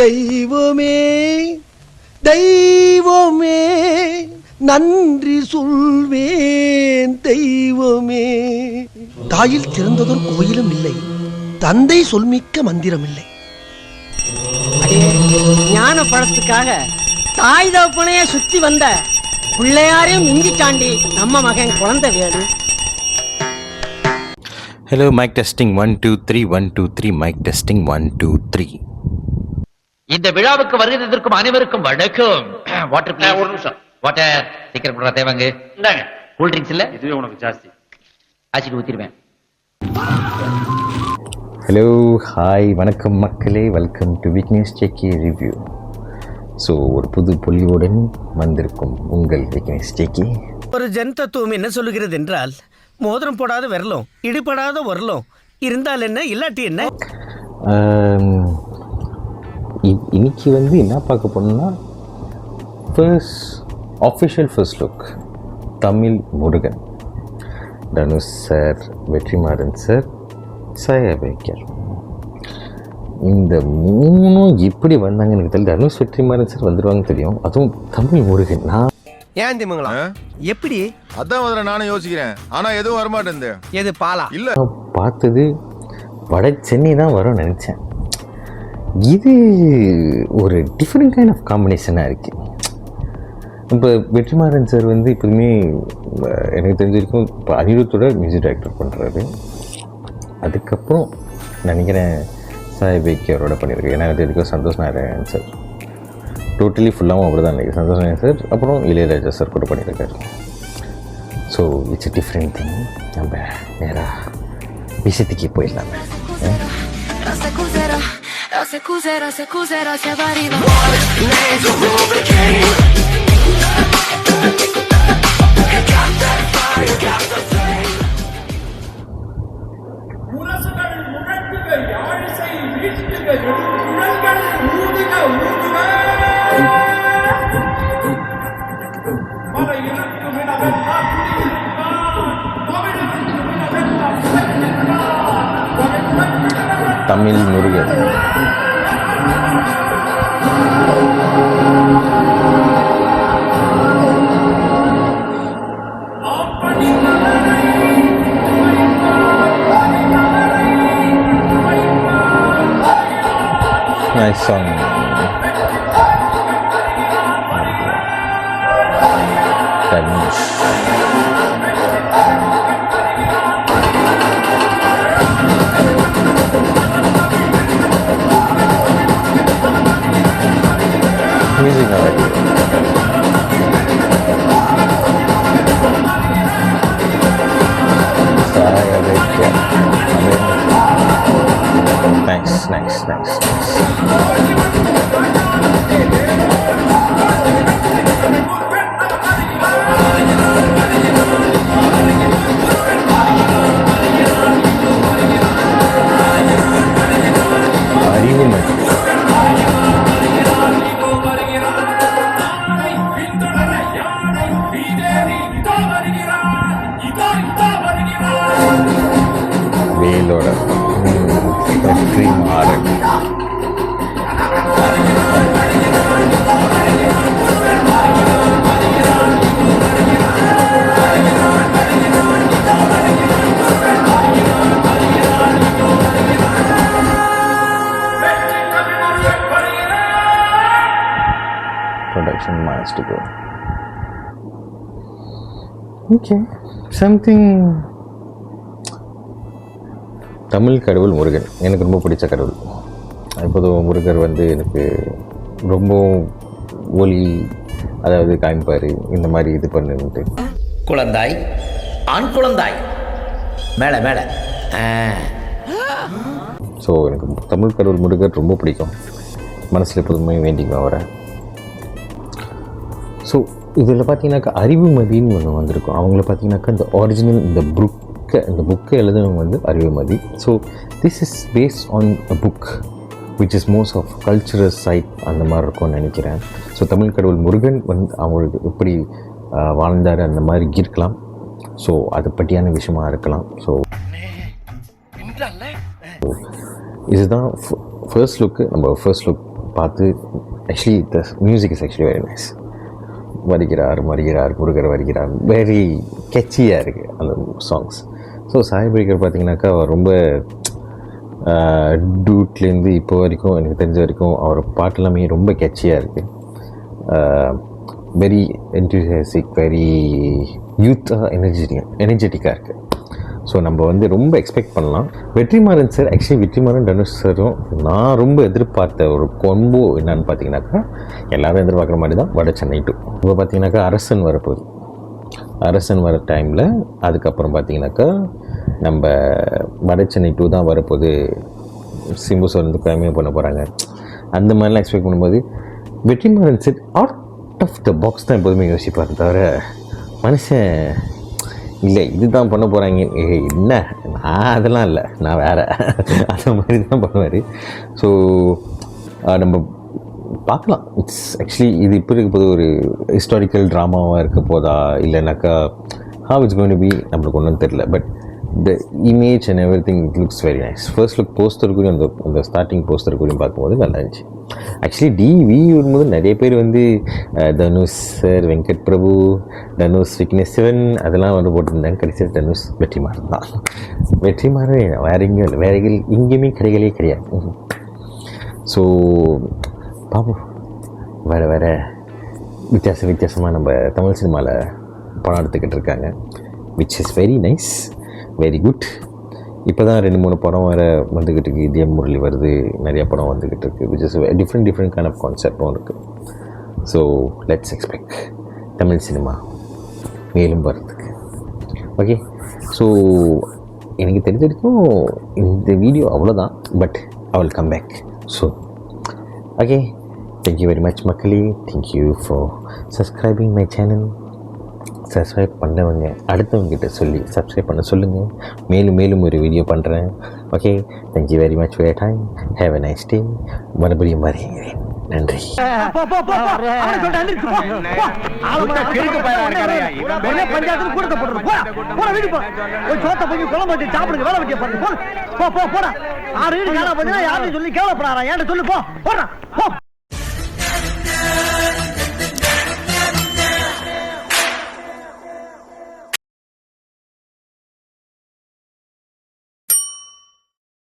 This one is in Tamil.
தெய்வமே தெய்வமே நன்றி சொல்வேன் தெய்வமே. தாயில் சிறந்ததொரு கோயிலும் இல்லை, தந்தை சொல்மிக்க மந்திரம் இல்லை. ஞான பழத்துக்காக தாய் தகப்பனைய சுத்தி வந்த பிள்ளையாரையும் மிஞ்சி தாண்டி நம்ம மகன் குழந்தை Velu. Hello, mic testing 1 2 3 1 2 3 mic testing 1 2 3. இந்த விழாவுக்கு வருகிறதற்கும் அனைவருக்கும் வணக்கம். Water please. ஒரு நிமிஷம். வாட்டர் சீக்கிரம் போடுற தேவாங்க. இந்தாங்க. கூல் ட்ரிங்க்ஸ் இல்ல, இதுவே உனக்கு ஜாஸ்தி. ஆச்சிட்டு ஊத்திடுவேன். ஹலோ, ஹாய், வணக்கம் மக்களே, welcome to Vignesh JK review. So ஒரு புது பொலிவுடன் வந்திருக்கும் உங்கள் விக்னேஷ் ஜேகே. ஒரு ஜன் தத்துவம் என்ன சொல்லுகிறது என்றால், மோதிரம் போடாத விரலும் இடிபடாத வரலும் இருந்தால் என்ன இல்லாட்டி என்ன. இன்னைக்கு என்ன பார்க்க போனோம்னா, first look Tamil Murugan. Dhanush sir, Vetrimaaran sir, சாயா பேக்கர், இந்த மூணும் எப்படி வந்தாங்கன்னு எனக்கு தெரியல. தனுஷ் வெற்றிமாறன் சார் வந்துடுவாங்க தெரியும், அதுவும் தமிழ் முருகன். நான் ஏன் திமுங்களா எப்படி அதான் முதல்ல நானும் யோசிக்கிறேன், ஆனா எதுவும் வரமாட்டேன். எது பாலா இல்ல, பார்த்தது வட சென்னை தான் வரும்னு நினச்சேன். இது ஒரு டிஃப்ரெண்ட் கைண்ட் ஆஃப் காம்பினேஷனாக இருக்குது. இப்போ வெற்றிமாறன் சார் எப்போதுமே எனக்கு தெரிஞ்சிருக்கும், இப்போ அனிருத்தோட மியூசிக் டைரக்டர் பண்ணுறாரு. அதுக்கப்புறம் நினைக்கிறேன் சாய் பேக்கியரோட பண்ணியிருக்கேன். ஏன்னா எனக்கு தெரியும் சந்தோஷ் நாராயணன் சார் டோட்டலி ஃபுல்லாகவும் அப்படி தான் நினைக்கிறேன். சந்தோஷ் நாராயணன் சார் அப்புறம் இளையராஜா சார் கூட பண்ணியிருக்காரு. So it's a different thing. நம்ம நேராக விஷயத்துக்கே போயிடலாமே. Tamil Murugan. Nice song. Danish. Music already. Nice. வேலோட Vetrimaaran. Production miles to go. Okay, something. Tamil கடவுள் முருகன் எனக்கு ரொம்ப பிடிச்ச கடவுள். இப்போது முருகர் எனக்கு ரொம்ப ஒலி, அதாவது காமிப்பார், இந்த மாதிரி இது பண்ணுன்ட்டு. குழந்தாய், ஆண் குழந்தாய், மேலே மேலே. ஸோ எனக்கு தமிழ் கடவுள் முருகர் ரொம்ப பிடிக்கும். மனசில் எப்போதுமே வேண்டிக்குவேன் அவரை. ஸோ இதில் பார்த்தீங்கன்னாக்கா அறிவுமதின்னு ஒன்று வந்திருக்கும். அவங்கள பார்த்தீங்கன்னாக்கா இந்த ஒரிஜினல் இந்த புக்கை எழுதுனவங்க Arivumathi. So this is based on a book which is most of cultural side அந்த மாதிரி இருக்கும்னு நினைக்கிறேன். ஸோ தமிழ் கடவுள் முருகன் அவங்களுக்கு எப்படி வாழ்ந்தார் அந்த மாதிரி இருக்கலாம். ஸோ அதை பற்றியான விஷயமாக இருக்கலாம். ஸோ இதுதான் ஃபர்ஸ்ட் லுக்கு. நம்ம ஃபர்ஸ்ட் லுக் பார்த்து actually the music is actually very nice. வருகிறார் முருகர் வருகிறார், வெரி கெச்சியாக இருக்குது அந்த சாங்ஸ். ஸோ சாய் அபியங்கர் பார்த்தீங்கன்னாக்கா அவர் ரொம்ப டூட்லேருந்து இப்போ வரைக்கும் எனக்கு தெரிஞ்ச வரைக்கும் அவர் பாட்டு எல்லாமே ரொம்ப கெச்சியாக இருக்குது. வெரி என்தூசியாஸ்டிக், வெரி யூத்தாக எனர்ஜெட்டிக்காக இருக்குது. ஸோ நம்ம வந்து ரொம்ப எக்ஸ்பெக்ட் பண்ணலாம். வெற்றிமாறன் சார், ஆக்சுவலி வெற்றிமாறன் தனுஷ் சாரும் நான் ரொம்ப எதிர்பார்த்த ஒரு கொம்போ என்னன்னு பார்த்தீங்கன்னாக்கா, எல்லோரும் எதிர்பார்க்குற மாதிரி தான் வட சென்னை 2. இப்போ பார்த்தீங்கன்னாக்கா அரசன் வரப்போகுது. அரசன் வர டைமில் அதுக்கப்புறம் பார்த்தீங்கன்னாக்கா நம்ம வட சென்னை 2 தான் வரப்போகுது. சிம்பு சார் வந்து கேமியோ பண்ண போகிறாங்க. அந்த மாதிரிலாம் எக்ஸ்பெக்ட் பண்ணும்போது Vetrimaaran sir out of the box தான் எப்போதுமே யோசிப்பார். தவிர மனுஷன் இல்லை இதுதான் பண்ண போகிறாங்க என்ன, நான் அதெல்லாம் இல்லை, நான் வேறு அந்த மாதிரி தான் பண்ணுவார். ஸோ நம்ம பார்க்கலாம். இட்ஸ் ஆக்சுவலி இது இப்போ இருக்க போது ஒரு ஹிஸ்டாரிக்கல் ட்ராமாவாக இருக்க போதா இல்லைனாக்கா how it's going to be நம்மளுக்கு ஒன்றும் தெரியல. But the image and everything it looks very nice. First look poster கூடியும் அந்த ஸ்டார்டிங் போஸ்டர் கூடியும் பார்க்கும்போது நல்லா இருந்துச்சு. ஆக்சுவலி டிவி வரும்போது நிறைய பேர் வந்து தனுஷ் சார், வெங்கட் பிரபு, தனுஷ் விக்னேஸ்வரன் அதெல்லாம் வந்து போட்டிருந்தாங்க. கடைசியில் தனுஷ் வெற்றிமாறன் தான். வெற்றிமாறன் வேற எங்கேயுமே கிடைக்கலே கிடையாது. ஸோ பாப்போம், வேறு வித்தியாசமாக நம்ம தமிழ் சினிமாவில் படம் எடுத்துக்கிட்டு இருக்காங்க. Which is very nice, very good. இப்போ தான் 2-3 படம் வேறு வந்துக்கிட்டு இருக்குது. இதே முரளி வருது, நிறைய படம் வந்துக்கிட்டு இருக்குது. Which is different kind of கான்செப்டும் இருக்குது. So let's expect Tamil cinema மேலும் வர்றதுக்கு. ஓகே, ஸோ எனக்கு தெரிஞ்ச வரைக்கும் இந்த வீடியோ அவ்வளோதான். But I will come back so okay. Thank you very much மக்களே. Thank you for subscribing my channel. Subscribe பண்ணவங்க அடுத்தவங்ககிட்ட சொல்லி சப்ஸ்கிரைப் பண்ண சொல்லுங்கள். மேலும் ஒரு வீடியோ பண்ணுறேன். Okay, thank you very much for your time. Have a nice day. மறுபடியும் வருகிறேன். நன்றி. யாரும் சொல்லி கேவலப்படாரா, ஏன் சொல்லு போ.